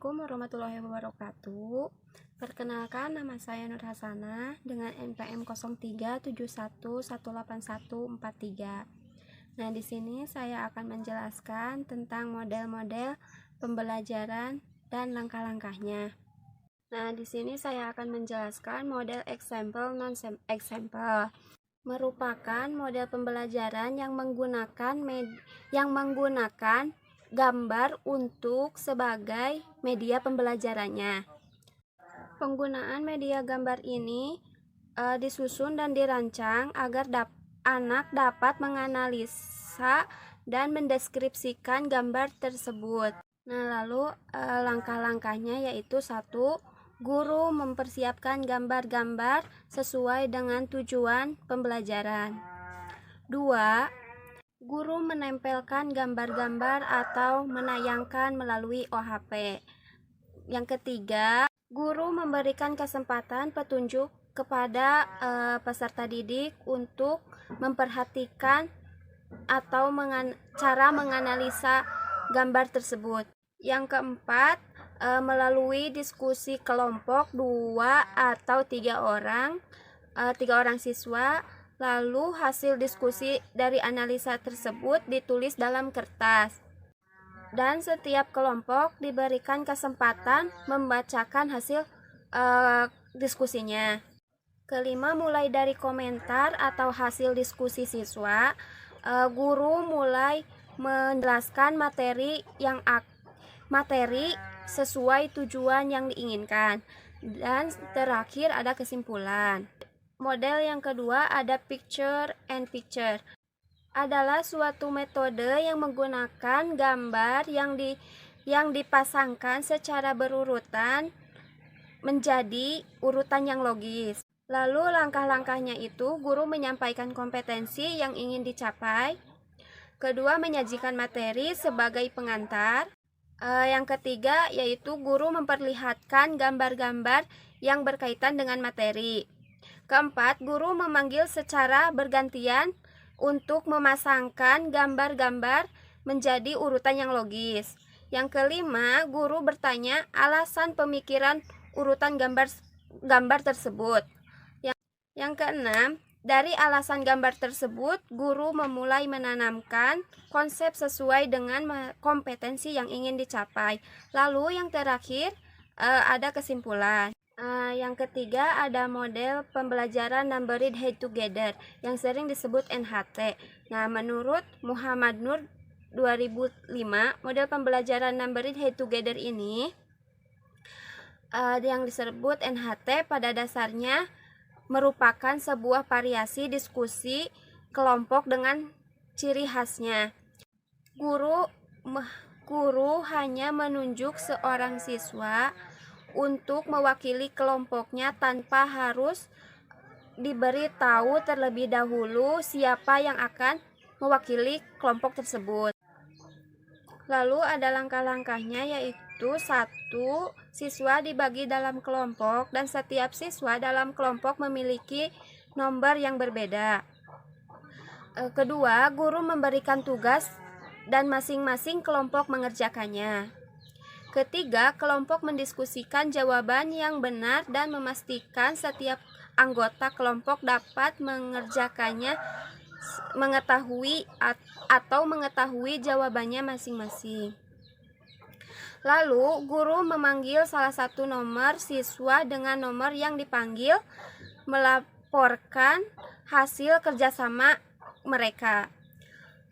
Assalamualaikum warahmatullahi wabarakatuh. Perkenalkan, nama saya Nur Hasanah dengan NPM 0371181183. Nah, di sini saya akan menjelaskan tentang model-model pembelajaran dan langkah-langkahnya. Nah, di sini saya akan menjelaskan model example non-example. Merupakan model pembelajaran yang menggunakan gambar untuk sebagai media pembelajarannya. Penggunaan media gambar ini disusun dan dirancang agar anak dapat menganalisa dan mendeskripsikan gambar tersebut. Nah, lalu langkah-langkahnya yaitu 1. Guru mempersiapkan gambar-gambar sesuai dengan tujuan pembelajaran. 2. Guru menempelkan gambar-gambar atau menayangkan melalui OHP. Yang ketiga, guru memberikan kesempatan petunjuk kepada peserta didik untuk memperhatikan atau cara menganalisa gambar tersebut. Yang keempat, melalui diskusi kelompok 2 atau 3 orang siswa. Lalu hasil diskusi dari analisa tersebut ditulis dalam kertas. Dan setiap kelompok diberikan kesempatan membacakan hasil diskusinya. Kelima, mulai dari komentar atau hasil diskusi siswa, guru mulai menjelaskan materi sesuai tujuan yang diinginkan. Dan terakhir ada kesimpulan. Model yang kedua ada picture and picture. Adalah suatu metode yang menggunakan gambar yang dipasangkan secara berurutan menjadi urutan yang logis. Lalu langkah-langkahnya itu guru menyampaikan kompetensi yang ingin dicapai. Kedua, menyajikan materi sebagai pengantar. Yang ketiga yaitu guru memperlihatkan gambar-gambar yang berkaitan dengan materi. Keempat, guru memanggil secara bergantian untuk memasangkan gambar-gambar menjadi urutan yang logis. Yang kelima, guru bertanya alasan pemikiran urutan gambar tersebut. Yang keenam, dari alasan gambar tersebut, guru memulai menanamkan konsep sesuai dengan kompetensi yang ingin dicapai. Lalu yang terakhir, ada kesimpulan. Yang ketiga ada model pembelajaran Numbered Head Together yang sering disebut NHT. Nah, menurut Muhammad Nur 2005, model pembelajaran Numbered Head Together ini yang disebut NHT pada dasarnya merupakan sebuah variasi diskusi kelompok dengan ciri khasnya. Guru hanya menunjuk seorang siswa untuk mewakili kelompoknya tanpa harus diberitahu terlebih dahulu siapa yang akan mewakili kelompok tersebut. Lalu ada langkah-langkahnya yaitu 1. Siswa dibagi dalam kelompok dan setiap siswa dalam kelompok memiliki nomor yang berbeda. Kedua, guru memberikan tugas dan masing-masing kelompok mengerjakannya. Ketiga, kelompok mendiskusikan jawaban yang benar dan memastikan setiap anggota kelompok dapat mengetahui jawabannya masing-masing. Lalu, guru memanggil salah satu nomor siswa dengan nomor yang dipanggil melaporkan hasil kerjasama mereka.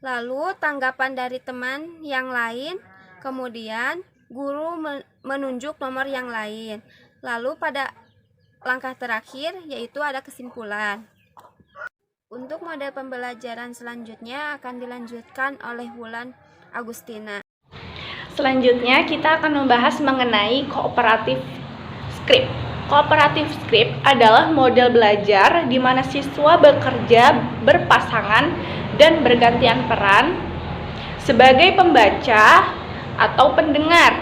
Lalu, tanggapan dari teman yang lain, kemudian guru menunjuk nomor yang lain. Lalu pada langkah terakhir yaitu ada kesimpulan. Untuk model pembelajaran selanjutnya akan dilanjutkan oleh Wulan Agustina. Selanjutnya kita akan membahas mengenai cooperative script. Cooperative script adalah model belajar di mana siswa bekerja berpasangan dan bergantian peran sebagai pembaca atau pendengar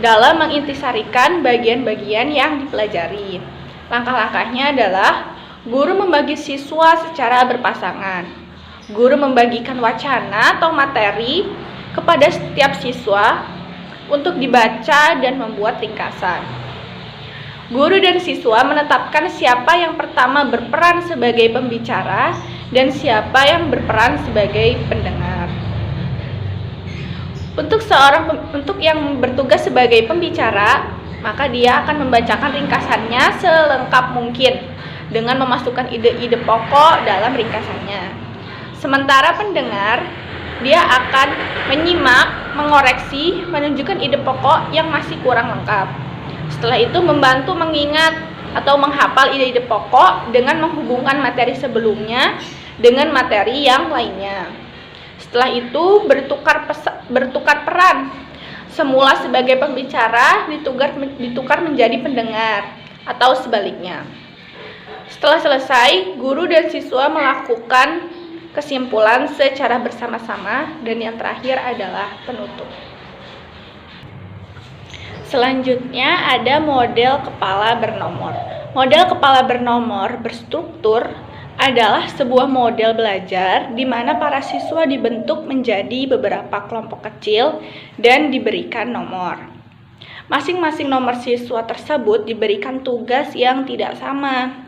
dalam mengintisarikan bagian-bagian yang dipelajari. Langkah-langkahnya adalah guru membagi siswa secara berpasangan. Guru membagikan wacana atau materi kepada setiap siswa untuk dibaca dan membuat ringkasan. Guru dan siswa menetapkan siapa yang pertama berperan sebagai pembicara dan siapa yang berperan sebagai pendengar. Untuk yang bertugas sebagai pembicara, maka dia akan membacakan ringkasannya selengkap mungkin dengan memasukkan ide-ide pokok dalam ringkasannya. Sementara pendengar, dia akan menyimak, mengoreksi, menunjukkan ide pokok yang masih kurang lengkap. Setelah itu membantu mengingat atau menghafal ide-ide pokok dengan menghubungkan materi sebelumnya dengan materi yang lainnya. Setelah itu bertukar peran. Semula sebagai pembicara ditukar menjadi pendengar atau sebaliknya. Setelah selesai, guru dan siswa melakukan kesimpulan secara bersama-sama dan yang terakhir adalah penutup. Selanjutnya ada model kepala bernomor. Model kepala bernomor berstruktur adalah sebuah model belajar di mana para siswa dibentuk menjadi beberapa kelompok kecil dan diberikan nomor. Masing-masing nomor siswa tersebut diberikan tugas yang tidak sama.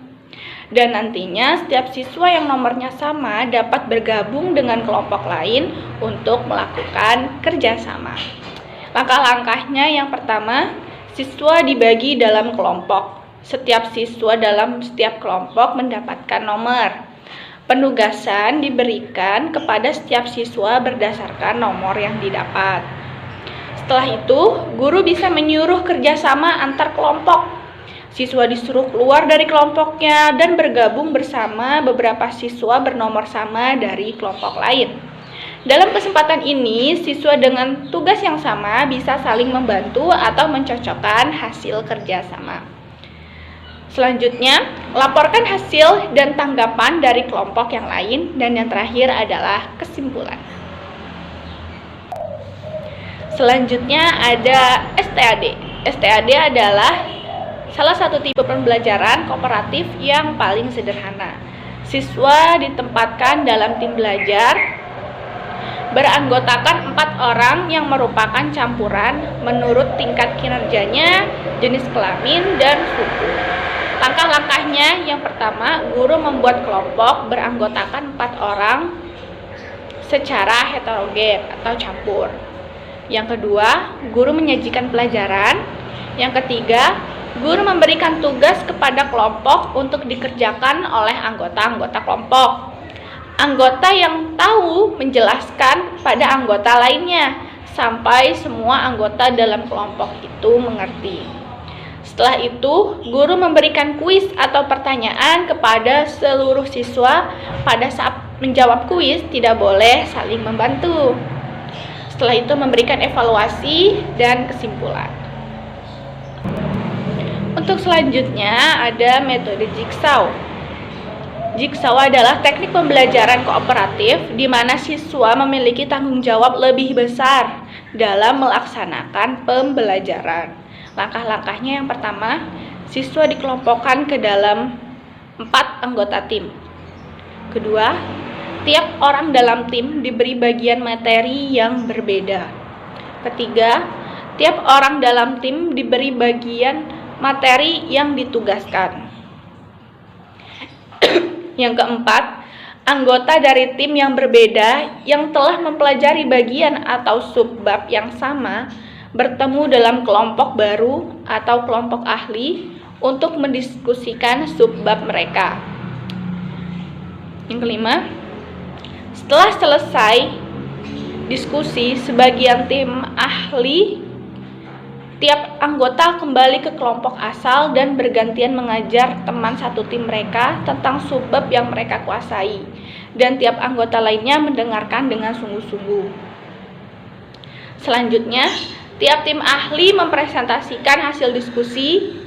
Dan nantinya setiap siswa yang nomornya sama dapat bergabung dengan kelompok lain untuk melakukan kerjasama. Langkah-langkahnya yang pertama, siswa dibagi dalam kelompok. Setiap siswa dalam setiap kelompok mendapatkan nomor. Penugasan diberikan kepada setiap siswa berdasarkan nomor yang didapat. Setelah itu, guru bisa menyuruh kerjasama antar kelompok. Siswa disuruh keluar dari kelompoknya dan bergabung bersama beberapa siswa bernomor sama dari kelompok lain. Dalam kesempatan ini, siswa dengan tugas yang sama bisa saling membantu atau mencocokkan hasil kerjasama. Selanjutnya, laporkan hasil dan tanggapan dari kelompok yang lain, dan yang terakhir adalah kesimpulan. Selanjutnya ada STAD. STAD adalah salah satu tipe pembelajaran kooperatif yang paling sederhana. Siswa ditempatkan dalam tim belajar beranggotakan 4 orang yang merupakan campuran menurut tingkat kinerjanya, jenis kelamin, dan suku. Langkah-langkahnya yang pertama, guru membuat kelompok beranggotakan 4 orang secara heterogen atau campur. Yang kedua, guru menyajikan pelajaran. Yang ketiga, guru memberikan tugas kepada kelompok untuk dikerjakan oleh anggota-anggota kelompok. Anggota yang tahu menjelaskan pada anggota lainnya sampai semua anggota dalam kelompok itu mengerti. Setelah itu, guru memberikan kuis atau pertanyaan kepada seluruh siswa. Pada saat menjawab kuis, tidak boleh saling membantu. Setelah itu, memberikan evaluasi dan kesimpulan. Untuk selanjutnya, ada metode jigsaw. Jigsaw adalah teknik pembelajaran kooperatif di mana siswa memiliki tanggung jawab lebih besar dalam melaksanakan pembelajaran. Langkah-langkahnya yang pertama, siswa dikelompokkan ke dalam 4 anggota tim. Kedua, tiap orang dalam tim diberi bagian materi yang berbeda. Ketiga, tiap orang dalam tim diberi bagian materi yang ditugaskan. Yang keempat, anggota dari tim yang berbeda yang telah mempelajari bagian atau subbab yang sama bertemu dalam kelompok baru atau kelompok ahli untuk mendiskusikan subbab mereka. Yang kelima, setelah selesai diskusi sebagian tim ahli, tiap anggota kembali ke kelompok asal dan bergantian mengajar teman satu tim mereka tentang subbab yang mereka kuasai, dan tiap anggota lainnya mendengarkan dengan sungguh-sungguh. Selanjutnya, tiap tim ahli mempresentasikan hasil diskusi,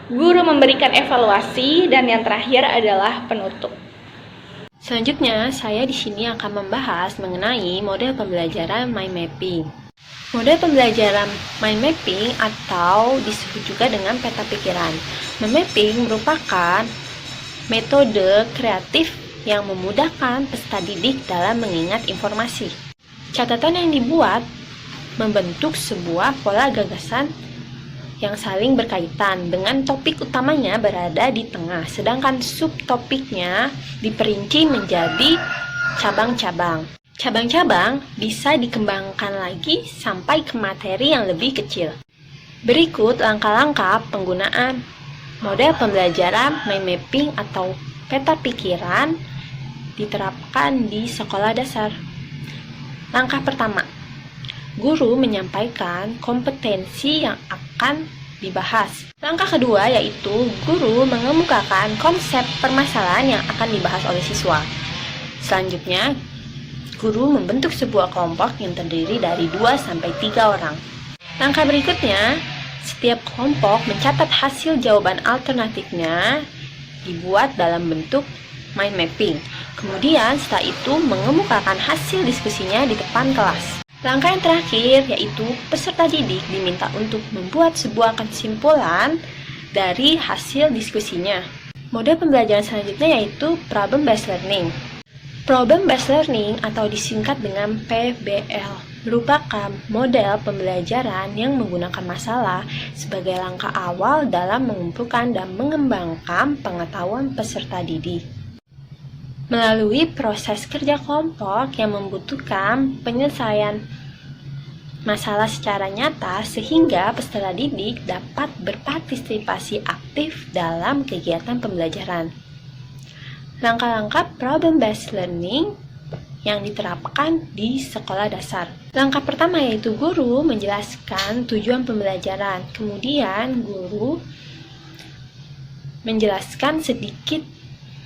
guru memberikan evaluasi, dan yang terakhir adalah penutup. Selanjutnya, saya di sini akan membahas mengenai model pembelajaran mind mapping. Model pembelajaran mind mapping atau disebut juga dengan peta pikiran. Mind mapping merupakan metode kreatif yang memudahkan peserta didik dalam mengingat informasi. Catatan yang dibuat membentuk sebuah pola gagasan yang saling berkaitan dengan topik utamanya berada di tengah, sedangkan subtopiknya diperinci menjadi cabang-cabang. Cabang-cabang bisa dikembangkan lagi sampai ke materi yang lebih kecil. Berikut langkah-langkah penggunaan model pembelajaran mind mapping atau peta pikiran diterapkan di sekolah dasar. Langkah pertama, guru menyampaikan kompetensi yang akan dibahas. Langkah kedua yaitu guru mengemukakan konsep permasalahan yang akan dibahas oleh siswa. Selanjutnya, guru membentuk sebuah kelompok yang terdiri dari 2-3 orang. Langkah berikutnya, setiap kelompok mencatat hasil jawaban alternatifnya dibuat dalam bentuk mind mapping. Kemudian setelah itu mengemukakan hasil diskusinya di depan kelas. Langkah yang terakhir yaitu peserta didik diminta untuk membuat sebuah kesimpulan dari hasil diskusinya. Model pembelajaran selanjutnya yaitu problem based learning. Problem based learning atau disingkat dengan PBL merupakan model pembelajaran yang menggunakan masalah sebagai langkah awal dalam mengumpulkan dan mengembangkan pengetahuan peserta didik. Melalui proses kerja kelompok yang membutuhkan penyelesaian masalah secara nyata sehingga peserta didik dapat berpartisipasi aktif dalam kegiatan pembelajaran. Langkah-langkah problem based learning yang diterapkan di sekolah dasar. Langkah pertama yaitu guru menjelaskan tujuan pembelajaran. Kemudian guru menjelaskan sedikit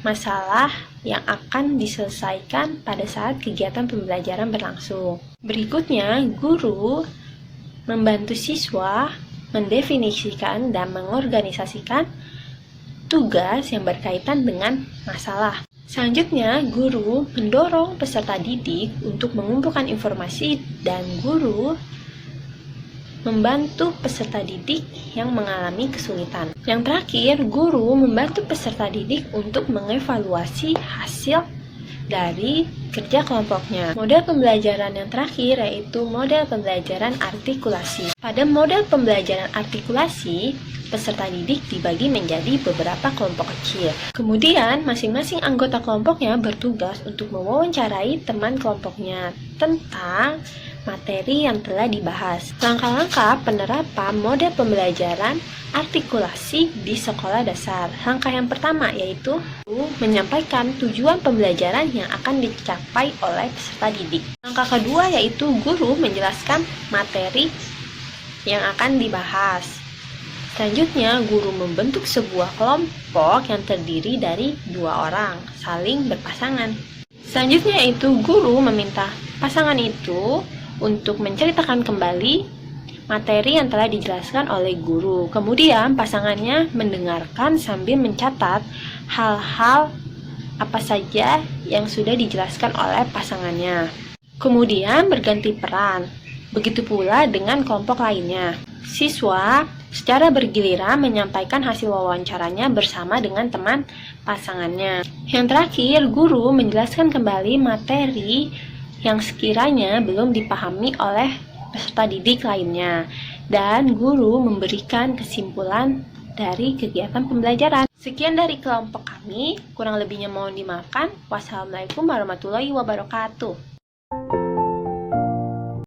masalah yang akan diselesaikan pada saat kegiatan pembelajaran berlangsung. Berikutnya, guru membantu siswa mendefinisikan dan mengorganisasikan tugas yang berkaitan dengan masalah. Selanjutnya, guru mendorong peserta didik untuk mengumpulkan informasi dan guru membantu peserta didik yang mengalami kesulitan. Yang terakhir, guru membantu peserta didik untuk mengevaluasi hasil dari kerja kelompoknya. Model pembelajaran yang terakhir yaitu model pembelajaran artikulasi. Pada model pembelajaran artikulasi, peserta didik dibagi menjadi beberapa kelompok kecil. Kemudian, masing-masing anggota kelompoknya bertugas untuk mewawancarai teman kelompoknya tentang materi yang telah dibahas. Langkah-langkah penerapan model pembelajaran artikulasi di sekolah dasar. Langkah yang pertama yaitu menyampaikan tujuan pembelajaran yang akan dicapai oleh peserta didik. Langkah kedua yaitu guru menjelaskan materi yang akan dibahas. Selanjutnya, guru membentuk sebuah kelompok yang terdiri dari 2 orang, saling berpasangan. Selanjutnya yaitu guru meminta pasangan itu untuk menceritakan kembali materi yang telah dijelaskan oleh guru. Kemudian pasangannya mendengarkan sambil mencatat hal-hal apa saja yang sudah dijelaskan oleh pasangannya. Kemudian berganti peran. Begitu pula dengan kelompok lainnya. Siswa secara bergiliran menyampaikan hasil wawancaranya bersama dengan teman pasangannya. Yang terakhir, guru menjelaskan kembali materi yang sekiranya belum dipahami oleh peserta didik lainnya, dan guru memberikan kesimpulan dari kegiatan pembelajaran. Sekian dari kelompok kami, kurang lebihnya mohon dimaafkan. Wassalamualaikum warahmatullahi wabarakatuh.